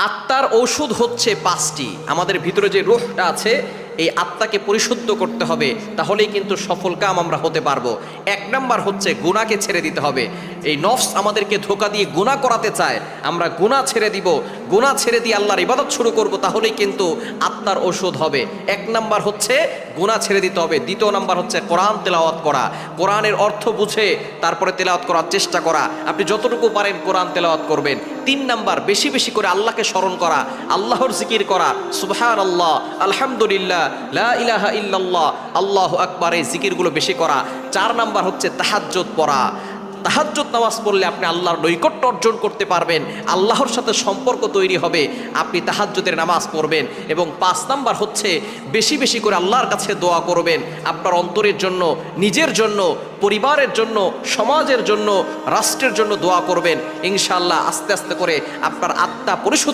আত্মার ঔষধ হচ্ছে 5টি। আমাদের ভিতরে যে রূহটা আছে, এই আত্মাকে পরিশুদ্ধ করতে হবে, তাহলেই কিন্তু সফল কাম আমরা হতে পারবো। 1 নাম্বার হচ্ছে গুনাহকে ছেড়ে দিতে হবে। এই নফস আমাদেরকে ধোঁকা দিয়ে গুনাহ করাতে চায়, আমরা গুনাহ ছেড়ে দিব, গুনাহ ছেড়ে দিয়ে আল্লাহর ইবাদত শুরু করব, তাহলেই কিন্তু আত্মার ঔষধ হবে। 1 নাম্বার হচ্ছে গুনাহ ছেড়ে দিতে হবে। 2 নাম্বার হচ্ছে কোরআন তেলাওয়াত করা, কোরআনের অর্থ বুঝে তারপরে তেলাওয়াত করার চেষ্টা করা। আপনি যতটুকু পারেন কোরআন তেলাওয়াত করবেন। 3 নাম্বার বেশি বেশি করে আল্লাহকে স্মরণ করা, আল্লাহর জিকির করা, সুবহানাল্লাহ, আলহামদুলিল্লাহ, লা ইলাহা ইল্লাল্লাহ, আল্লাহু আকবার, এই জিকিরগুলো বেশি করা। 4 নাম্বার হচ্ছে তাহাজ্জুদ পড়া। তাহাজ্জুদ নামাজ পড়লে আপনি আল্লাহর নৈকট্য অর্জন করতে পারবেন, আল্লাহর সাথে সম্পর্ক তৈরি হবে, আপনি তাহাজ্জুদের নামাজ পড়বেন। এবং 5 নাম্বার হচ্ছে বেশি বেশি করে আল্লাহর কাছে দোয়া করবেন, আপনার অন্তরের জন্য, নিজের জন্য, পরিবারের জন্য, সমাজের জন্য, রাষ্ট্রের জন্য দোয়া করবেন। ইনশাআল্লাহ আস্তে আস্তে করে আপনার আত্মা পরিশুদ্ধ